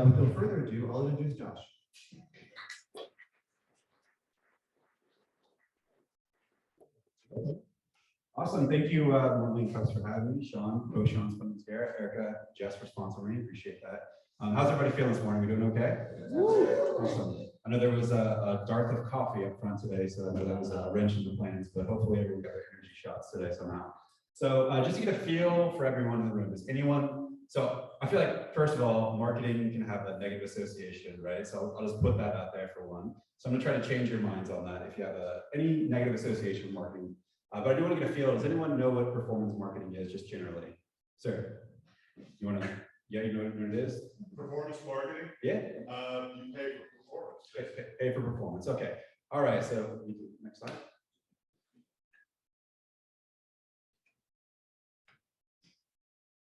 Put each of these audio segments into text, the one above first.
with no further ado, I'll introduce Josh. Awesome. Thank you, Marlene, folks, for having me. Sean, Sean's putting this here. Erica, Jess for sponsoring me. Appreciate that. How's everybody feeling this morning? We doing okay? Awesome. I know there was a dearth of coffee up front today, so I know that was a wrench in the plans, but hopefully everyone got their energy shots today somehow. So just to get a feel for everyone in the room, is anyone, so I feel like, first of all, marketing can have a negative association, right? So I'll just put that out there for one. So I'm gonna try to change your minds on that if you have any negative association with marketing. But I do want to get a feel. Does anyone know what performance marketing is, just generally? Sir, you want to? Yeah, you know what it is? Performance marketing? Yeah. You pay for performance. Pay for performance. Okay. All right. So next slide.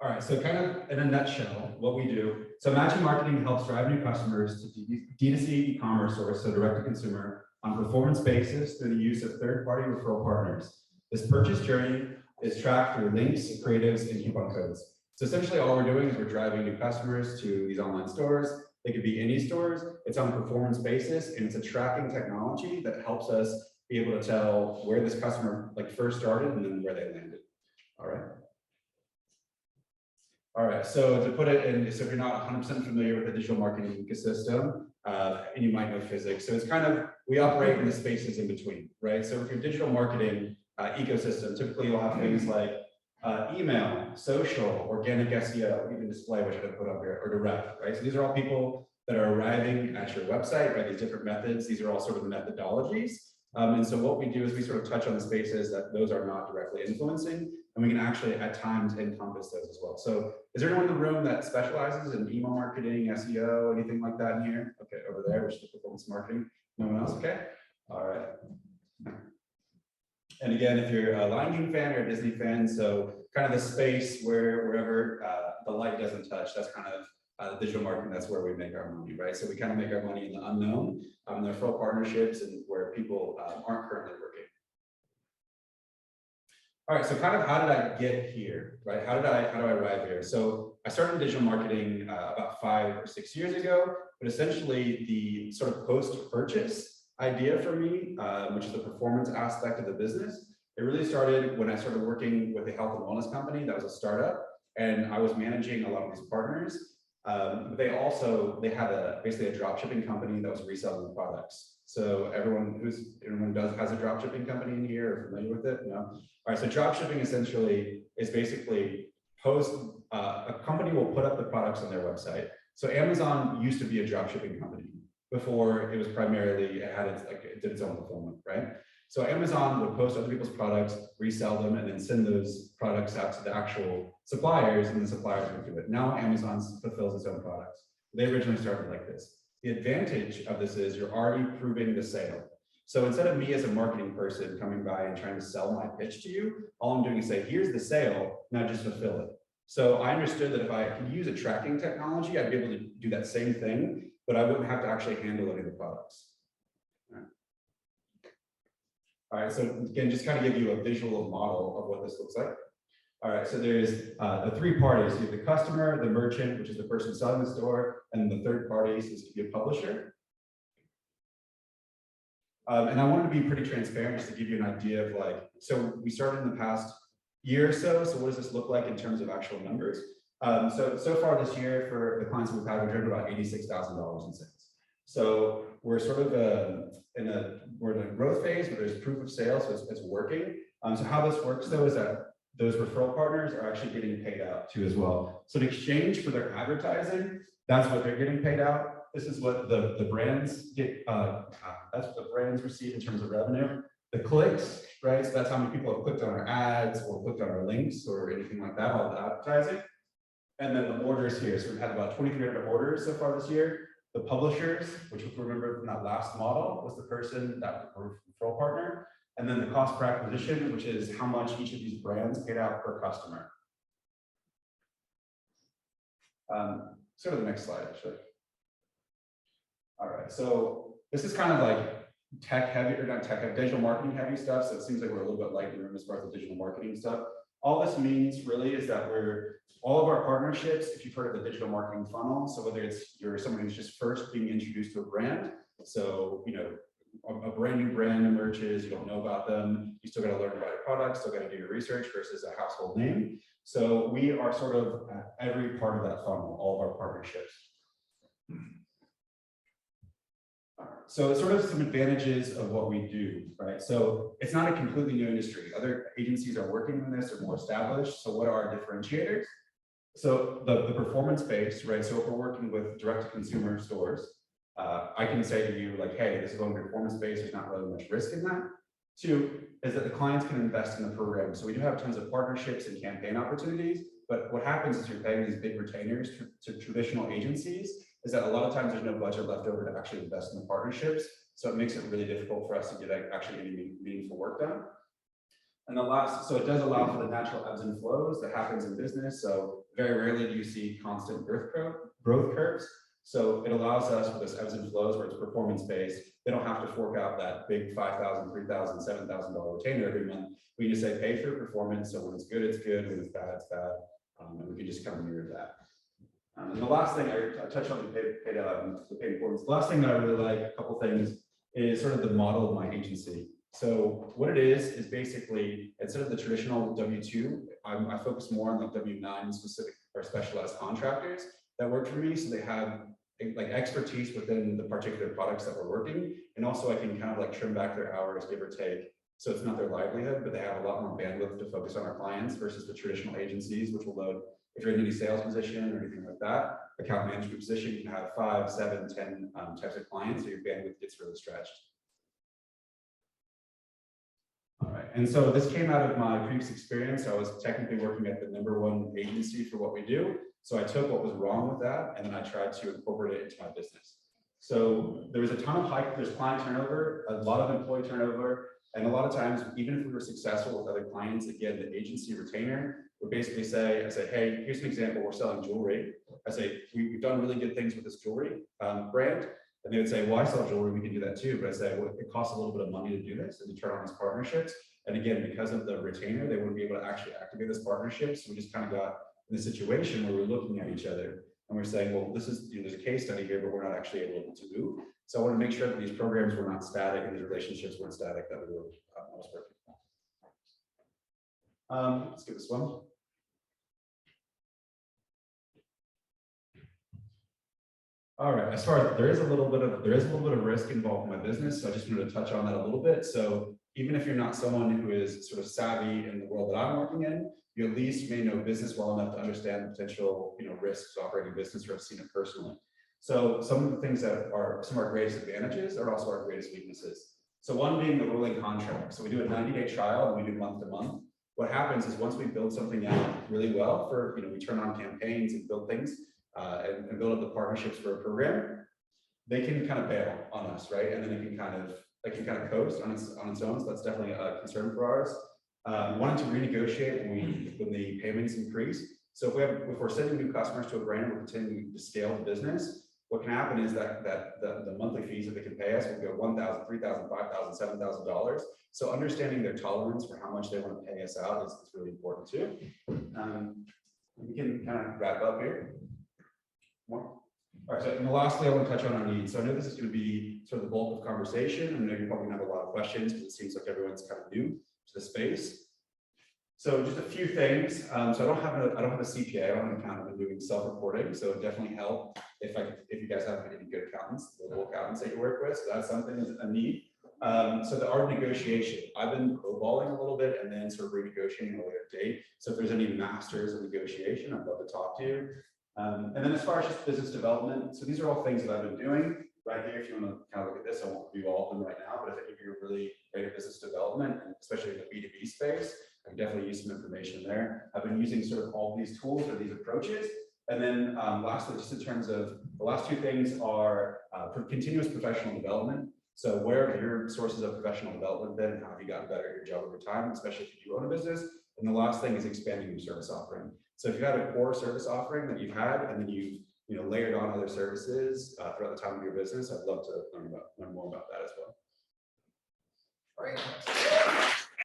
All right. So kind of in a nutshell, what we do. So Imagine Marketing helps drive new customers to D2C e-commerce source, so direct to consumer, on a performance basis through the use of third-party referral partners. This purchase journey is tracked through links, creatives, and coupon codes. So essentially all we're doing is we're driving new customers to these online stores. They could be any stores. It's on a performance basis, and it's a tracking technology that helps us be able to tell where this customer first started and then where they landed. All right. All right, so to put it in, so if you're not 100% familiar with the digital marketing ecosystem, and you might know physics, so it's kind of, we operate in the spaces in between, right? So if you're digital marketing, ecosystem, typically you'll have things like email, social, organic SEO, even display, which I didn't put up here, or direct, right? So these are all people that are arriving at your website, right? These different methods, these are all sort of methodologies. And so what we do is we sort of touch on the spaces that those are not directly influencing, and we can actually at times encompass those as well. So is there anyone in the room that specializes in email marketing, SEO, anything like that in here? Okay, over there, which is performance marketing. No one else? Okay. All right. And again, if you're a Lion King fan or a Disney fan, so kind of the space wherever the light doesn't touch, that's kind of digital marketing, that's where we make our money, right? So we kind of make our money in the unknown, the referral partnerships, and where people aren't currently working. All right, so kind of how did I get here, right? How do I arrive here? So I started digital marketing about 5 or 6 years ago, but essentially the sort of post-purchase idea for me, which is the performance aspect of the business. It really started when I started working with a health and wellness company that was a startup, and I was managing a lot of these partners. But they had basically a drop shipping company that was reselling the products. So everyone has a drop shipping company in here or familiar with it? No. All right. So drop shipping essentially is basically a company will put up the products on their website. So Amazon used to be a drop shipping company before it was primarily, it did its own fulfillment, right? So Amazon would post other people's products, resell them, and then send those products out to the actual suppliers, and the suppliers would do it. Now Amazon fulfills its own products. They originally started like this. The advantage of this is you're already proving the sale. So instead of me as a marketing person coming by and trying to sell my pitch to you, all I'm doing is say, here's the sale, now just fulfill it. So I understood that if I could use a tracking technology, I'd be able to do that same thing, but I wouldn't have to actually handle any of the products. All right, so again, just kind of give you a visual model of what this looks like. All right, so there's the 3 parties. You have the customer, the merchant, which is the person selling the store, and the third party is to be a publisher. And I wanted to be pretty transparent just to give you an idea of so we started in the past year or so what does this look like in terms of actual numbers? So far this year for the clients we've had, we've driven about $86,000 in sales. So we're sort of in a growth phase, but there's proof of sale, so it's working. So how this works though is that those referral partners are actually getting paid out too as well. So in exchange for their advertising, that's what they're getting paid out. This is what the brands get, that's what the brands receive in terms of revenue. The clicks, right? So that's how many people have clicked on our ads or clicked on our links or anything like that, all the advertising. And then the orders here. So we've had about 2,300 orders so far this year. The publishers, which if you remember from that last model, was the person that was a referral partner. And then the cost per acquisition, which is how much each of these brands paid out per customer. So to the next slide, actually. All right, so this is kind of like tech heavy, or not tech heavy, digital marketing heavy stuff. So it seems like we're a little bit light in the room as far as the digital marketing stuff. All this means really is that all of our partnerships, if you've heard of the digital marketing funnel, so whether it's you're someone who's just first being introduced to a brand, so a brand new brand emerges, you don't know about them, you still got to learn about your product, still got to do your research versus a household name. So we are sort of at every part of that funnel, all of our partnerships. So it's sort of some advantages of what we do, right? So it's not a completely new industry. Other agencies are working on this, or more established. So what are our differentiators? So the performance based, right? So if we're working with direct to consumer stores, I can say to you like, hey, this is going performance based. There's not really much risk in that. Two is that the clients can invest in the program. So we do have tons of partnerships and campaign opportunities. But what happens is you're paying these big retainers to traditional agencies, is that a lot of times there's no budget left over to actually invest in the partnerships. So it makes it really difficult for us to get actually any meaningful work done. And the last, so it does allow for the natural ebbs and flows that happens in business. So very rarely do you see constant growth curves. So it allows us for this ebbs and flows where it's performance based. They don't have to fork out that big $5,000, $3,000, $7,000 retainer every month. We just say pay for performance. So when it's good, it's good. When it's bad, it's bad. And we can just kind of mirror that. And the last thing I touched on the paid performance. The last thing that I really like, a couple things, is sort of the model of my agency. So what it is basically, instead of the traditional W-2, I focus more on the W-9 specific or specialized contractors that work for me. So they have like expertise within the particular products that we're working. And also I can kind of like trim back their hours, give or take. So it's not their livelihood, but they have a lot more bandwidth to focus on our clients versus the traditional agencies, which will load, if you're in any sales position or anything like that, account management position, you can have 5, 7, 10 types of clients, so your bandwidth gets really stretched. All right, and so this came out of my previous experience. I was technically working at the #1 agency for what we do. So I took what was wrong with that, and then I tried to incorporate it into my business. So there was a ton of there's client turnover, a lot of employee turnover, and a lot of times, even if we were successful with other clients, again, the agency retainer would basically say, I say, hey, here's an example, we're selling jewelry. I say, we've done really good things with this jewelry brand. And they would say, well, I sell jewelry, we can do that too. But I say, well, it costs a little bit of money to do this and to turn on these partnerships. And again, because of the retainer, they wouldn't be able to actually activate this partnership. So we just kind of got in a situation where we're looking at each other and we're saying, well, this is, there's a case study here, but we're not actually able to move. So I want to make sure that these programs were not static and these relationships weren't static, that we were almost working. Let's get this one. All right, as far as there is a little bit of risk involved in my business, so I just wanted to touch on that a little bit. So even if you're not someone who is sort of savvy in the world that I'm working in, you at least may know business well enough to understand the potential, risks of operating business, or have seen it personally. So some of the things that are some of our greatest advantages are also our greatest weaknesses. So one being the rolling contract. So we do a 90-day trial and we do month to month. What happens is once we build something out really well for, we turn on campaigns and build things and build up the partnerships for a program, they can kind of bail on us, right? And then it can kind of coast on its own. So that's definitely a concern for ours. Wanting to renegotiate when the payments increase. So if we're sending new customers to a brand, we're continuing to scale the business. What can happen is that the monthly fees that they can pay us will go $1,000, $3,000, $5,000, $7,000. So understanding their tolerance for how much they want to pay us out is really important too. We can kind of wrap up here. More. All right, so and lastly, I want to touch on our needs. So I know this is going to be sort of the bulk of conversation. I know you're probably going to have a lot of questions because it seems like everyone's kind of new to the space. So just a few things. So I don't have a CPA. I don't have an accountant. I'm doing self-reporting. So it definitely help if you guys have any good accountants, local accountants that you work with. So that's something that's a need. So the art of negotiation. I've been pro-balling a little bit and then sort of renegotiating at a later date. So if there's any masters of negotiation, I'd love to talk to you. And then as far as just business development, so these are all things that I've been doing right here. If you want to kind of look at this, I won't review all of them right now, but if you're really great at business development, and especially in the B2B space, I can definitely use some information there. I've been using sort of all these tools or these approaches. And then lastly, just in terms of the last two things are continuous professional development. So where have your sources of professional development been, and how have you gotten better at your job over time, especially if you do own a business? And the last thing is expanding your service offering. So if you had a core service offering that you've had, and then you've layered on other services throughout the time of your business, I'd love to learn more about that as well. All right.